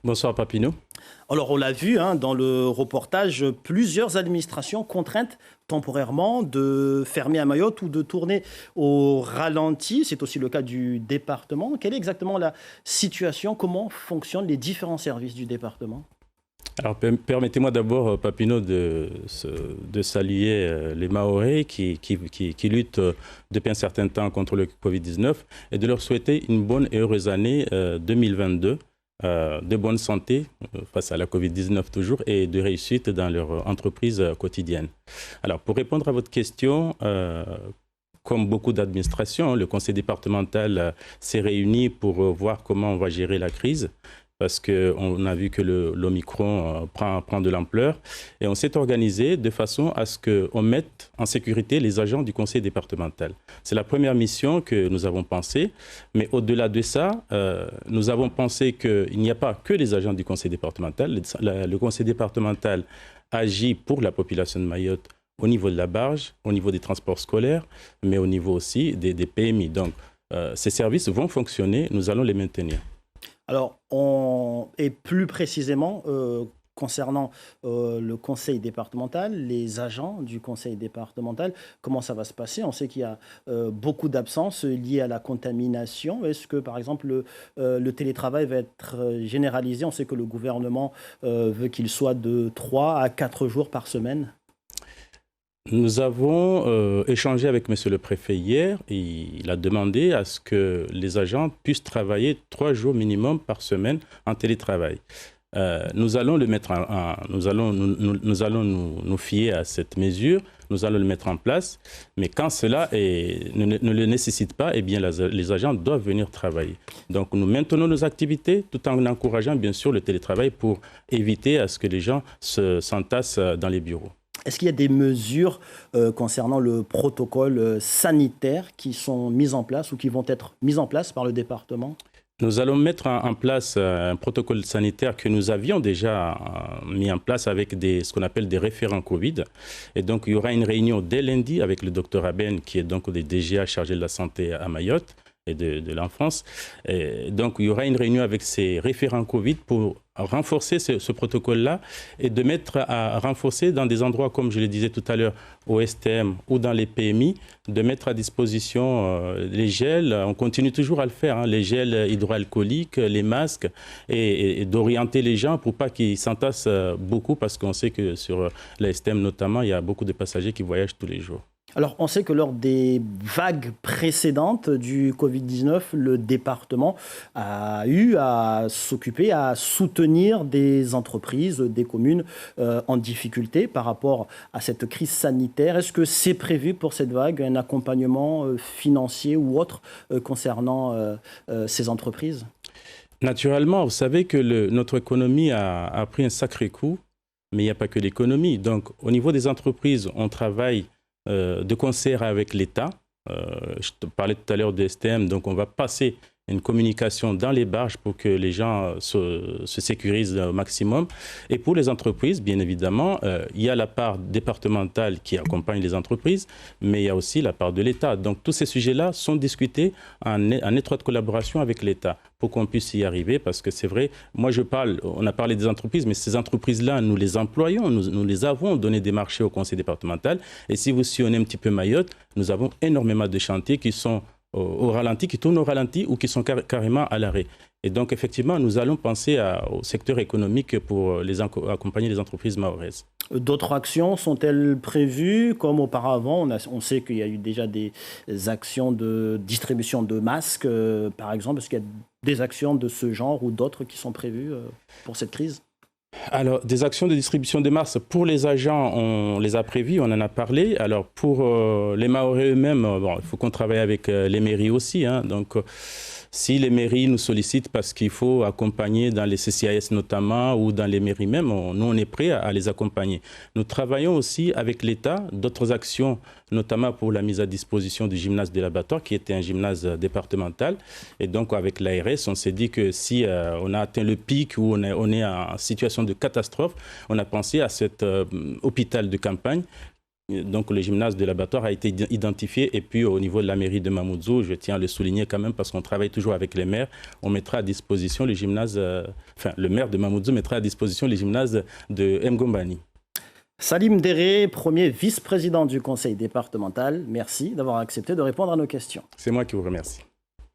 Bonsoir Papineau. Alors on l'a vu dans le reportage, plusieurs administrations contraintes temporairement de fermer à Mayotte ou de tourner au ralenti. C'est aussi le cas du département. Quelle est exactement la situation? Comment fonctionnent les différents services du département? Alors permettez-moi d'abord, Papineau, de saluer les Mahorais qui luttent depuis un certain temps contre le Covid-19 et de leur souhaiter une bonne et heureuse année 2022. De bonne santé face à la Covid-19 toujours et de réussite dans leur entreprise quotidienne. Alors, pour répondre à votre question, comme beaucoup d'administrations, le conseil départemental s'est réuni pour voir comment on va gérer la crise, parce qu'on a vu que l'Omicron prend de l'ampleur. Et on s'est organisé de façon à ce qu'on mette en sécurité les agents du conseil départemental. C'est la première mission que nous avons pensée. Mais au-delà de ça, nous avons pensé qu'il n'y a pas que les agents du conseil départemental. Le conseil départemental agit pour la population de Mayotte au niveau de la barge, au niveau des transports scolaires, mais au niveau aussi des PMI. Donc, ces services vont fonctionner, nous allons les maintenir. Alors, et plus précisément, concernant le conseil départemental, les agents du conseil départemental, comment ça va se passer? On sait qu'il y a beaucoup d'absences liées à la contamination. Est-ce que, par exemple, le télétravail va être généralisé? On sait que le gouvernement veut qu'il soit de 3 à 4 jours par semaine. Nous avons échangé avec monsieur le préfet hier et il a demandé à ce que les agents puissent travailler 3 jours minimum par semaine en télétravail. Nous allons le mettre nous allons nous fier à cette mesure, nous allons le mettre en place, mais quand cela ne le nécessite pas, eh bien les agents doivent venir travailler. Donc nous maintenons nos activités tout en encourageant bien sûr le télétravail pour éviter à ce que les gens s'entassent dans les bureaux. Est-ce qu'il y a des mesures concernant le protocole sanitaire qui sont mises en place ou qui vont être mises en place par le département? Nous allons mettre en place un protocole sanitaire que nous avions déjà mis en place avec ce qu'on appelle des référents Covid. Et donc, il y aura une réunion dès lundi avec le docteur Aben, qui est donc des DGA chargé de la santé à Mayotte et de l'enfance. Donc, il y aura une réunion avec ces référents Covid pour renforcer ce protocole-là et de mettre à renforcer dans des endroits, comme je le disais tout à l'heure, au STM ou dans les PMI, de mettre à disposition les gels. On continue toujours à le faire, les gels hydroalcooliques, les masques, et d'orienter les gens pour pas qu'ils s'entassent beaucoup, parce qu'on sait que sur la STM notamment, il y a beaucoup de passagers qui voyagent tous les jours. Alors, on sait que lors des vagues précédentes du Covid-19, le département a eu à s'occuper, à soutenir des entreprises, des communes en difficulté par rapport à cette crise sanitaire. Est-ce que c'est prévu pour cette vague, un accompagnement financier ou autre concernant ces entreprises? Naturellement, vous savez que notre économie a pris un sacré coup, mais il n'y a pas que l'économie. Donc, au niveau des entreprises, on travaille de concert avec l'État. Je te parlais tout à l'heure de STM, donc on va passer une communication dans les barges pour que les gens se sécurisent au maximum. Et pour les entreprises, bien évidemment, il y a la part départementale qui accompagne les entreprises, mais il y a aussi la part de l'État. Donc tous ces sujets-là sont discutés en étroite collaboration avec l'État pour qu'on puisse y arriver, parce que c'est vrai, moi on a parlé des entreprises, mais ces entreprises-là, nous les employons, nous les avons donné des marchés au conseil départemental. Et si vous sillonnez un petit peu Mayotte, nous avons énormément de chantiers qui sont au ralenti, qui tournent au ralenti ou qui sont carrément à l'arrêt. Et donc, effectivement, nous allons penser au secteur économique pour accompagner les entreprises mahoraises. D'autres actions sont-elles prévues comme auparavant? On sait qu'il y a eu déjà des actions de distribution de masques, par exemple. Est-ce qu'il y a des actions de ce genre ou d'autres qui sont prévues pour cette crise? Alors, des actions de distribution de masques pour les agents, on les a prévues, on en a parlé. Alors, pour les Mahorais eux-mêmes, il faut qu'on travaille avec les mairies aussi. Donc, si les mairies nous sollicitent parce qu'il faut accompagner dans les CCAS notamment ou dans les mairies même, nous, on est prêts à les accompagner. Nous travaillons aussi avec l'État, d'autres actions, notamment pour la mise à disposition du gymnase de l'abattoir, qui était un gymnase départemental. Et donc, avec l'ARS, on s'est dit que si on a atteint le pic où on est en situation de catastrophe, on a pensé à cet hôpital de campagne donc le gymnase de l'Abattoir a été identifié. Et puis au niveau de la mairie de Mamoudzou, je tiens à le souligner quand même parce qu'on travaille toujours avec les maires. On mettra à disposition le gymnase, le maire de Mamoudzou mettra à disposition le gymnase de Mgombani. Salim Déré, premier vice-président du conseil départemental, merci d'avoir accepté de répondre à nos questions. C'est moi qui vous remercie.